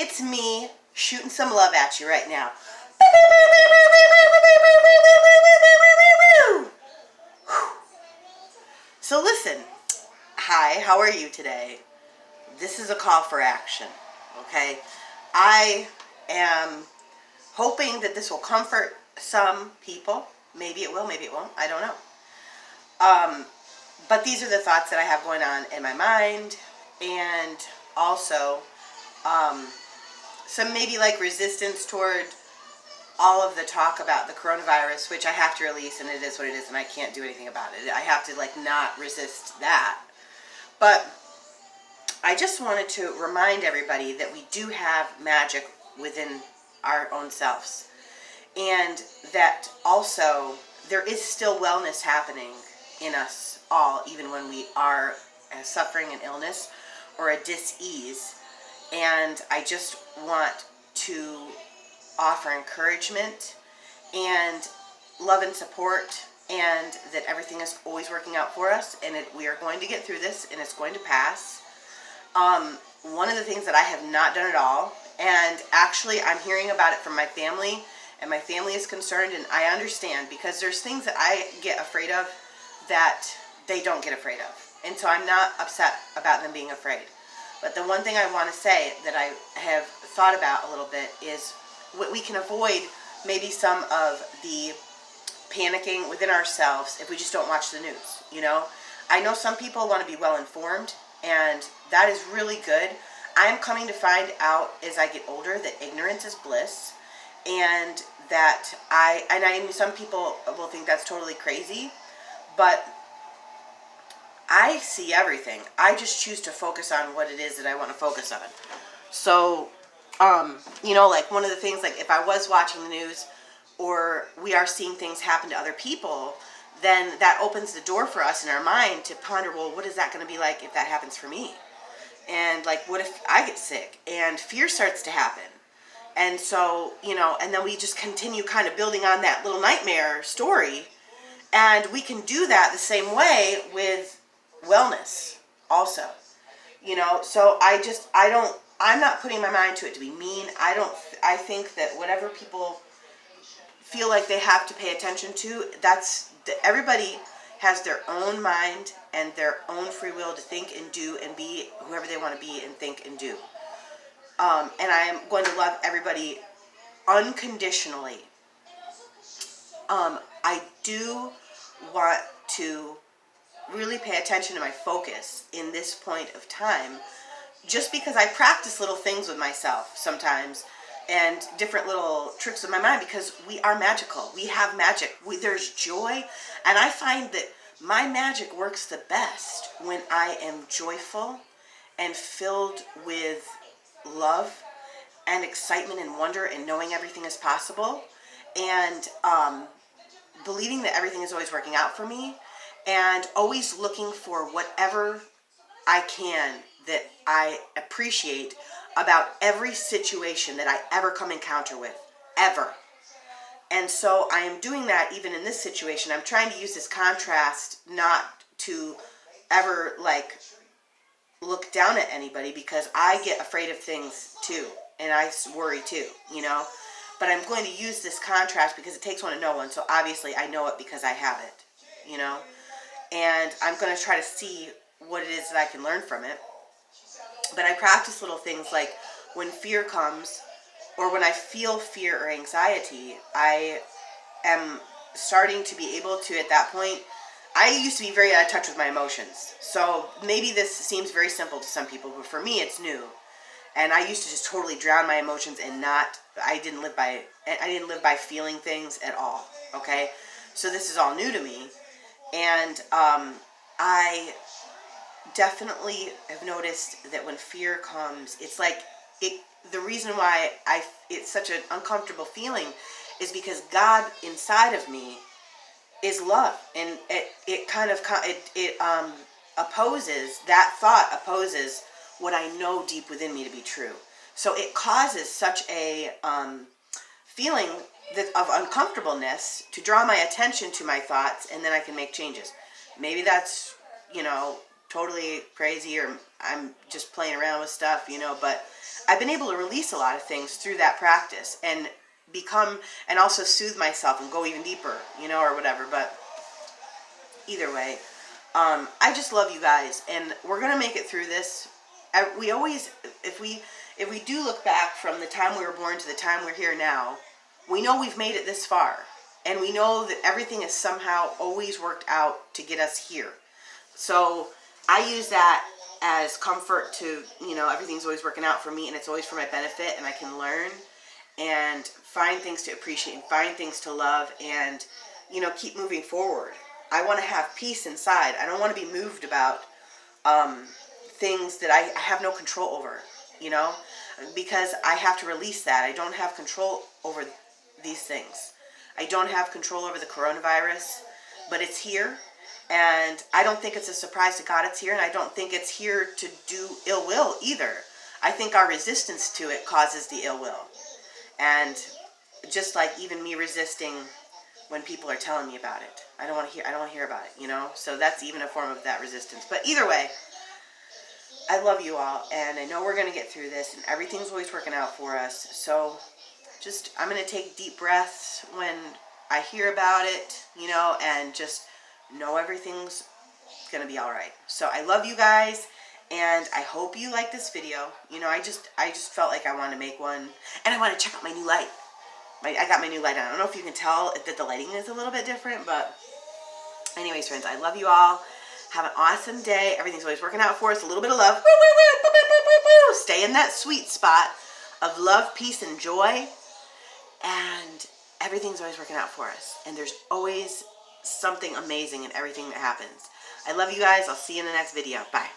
It's me shooting some love at you right now. So listen, hi, how are you today? This is a call for action, okay? I am hoping that this will comfort some people. Maybe it will, maybe it won't, I don't know. But these are the thoughts that I have going on in my mind, and also some maybe like resistance toward all of the talk about the coronavirus, which I have to release, and it is what it is, and I can't do anything about it. I have to like not resist that. But I just wanted to remind everybody that we do have magic within our own selves, and that also there is still wellness happening in us all, even when we are suffering an illness or a dis-ease. And I just want to offer encouragement and love and support, and that everything is always working out for us, and we are going to get through this, and it's going to pass. One of the things that I have not done at all, and actually I'm hearing about it from my family, and my family is concerned, and I understand, because there's things that I get afraid of that they don't get afraid of, and so I'm not upset about them being afraid. But the one thing I want to say that I have thought about a little bit is what we can avoid maybe some of the panicking within ourselves if we just don't watch the news, you know? I know some people want to be well informed, and that is really good. I'm coming to find out as I get older that ignorance is bliss, and that I mean, some people will think that's totally crazy, but I see everything. I just choose to focus on what it is that I want to focus on. So, you know, like one of the things, like if I was watching the news or we are seeing things happen to other people, then that opens the door for us in our mind to ponder, well, what is that going to be like if that happens for me? And like, what if I get sick? And fear starts to happen. And so, you know, and then we just continue kind of building on that little nightmare story. And we can do that the same way with wellness also, you know. So I'm not putting my mind to it to be mean. I think that whatever people feel like they have to pay attention to, everybody has their own mind and their own free will to think and do and be whoever they want to be and think and do. And I am going to love everybody unconditionally. I do want to really pay attention to my focus in this point of time, just because I practice little things with myself sometimes and different little tricks with my mind, because we are magical. We have magic. There's joy, and I find that my magic works the best when I am joyful and filled with love and excitement and wonder and knowing everything is possible, and believing that everything is always working out for me, and always looking for whatever I can that I appreciate about every situation that I ever come encounter with, ever. And so I am doing that even in this situation. I'm trying to use this contrast not to ever like look down at anybody, because I get afraid of things too, and I worry too, you know. But I'm going to use this contrast because it takes one to know one, so obviously I know it because I have it, you know. And I'm going to try to see what it is that I can learn from it. But I practice little things like when fear comes, or when I feel fear or anxiety, I am starting to be able to, at that point, I used to be very out of touch with my emotions. So maybe this seems very simple to some people, but for me it's new. And I used to just totally drown my emotions and I didn't live by feeling things at all, okay? So this is all new to me. And I definitely have noticed that when fear comes, it's like the reason why it's such an uncomfortable feeling is because God inside of me is love, and it kind of opposes that thought, opposes what I know deep within me to be true. So it causes such a feeling of uncomfortableness to draw my attention to my thoughts, and then I can make changes. Maybe that's, you know, totally crazy or I'm just playing around with stuff, you know, but I've been able to release a lot of things through that practice and and also soothe myself and go even deeper, you know, or whatever. But either way, I just love you guys, and we're gonna make it through this. We always, if we do look back from the time we were born to the time we're here now, we know we've made it this far, and we know that everything has somehow always worked out to get us here. So I use that as comfort to, you know, everything's always working out for me, and it's always for my benefit, and I can learn and find things to appreciate and find things to love and, you know, keep moving forward. I want to have peace inside. I don't want to be moved about things that I have no control over, you know, because I have to release that. I don't have control over these things. I don't have control over the coronavirus, but it's here, and I don't think it's a surprise to God it's here, and I don't think it's here to do ill will either. I think our resistance to it causes the ill will, and just like even me resisting when people are telling me about it, I don't want to hear about it, you know. So that's even a form of that resistance. But either way, I love you all, and I know we're going to get through this, and everything's always working out for us. So just, I'm going to take deep breaths when I hear about it, you know, and just know everything's going to be all right. So I love you guys, and I hope you like this video. You know, I just felt like I wanted to make one, and I want to check out my new light. I got my new light on. I don't know if you can tell that the lighting is a little bit different, but anyways, friends, I love you all. Have an awesome day. Everything's always working out for us. A little bit of love. Stay in that sweet spot of love, peace, and joy. And everything's always working out for us. And there's always something amazing in everything that happens. I love you guys. I'll see you in the next video. Bye.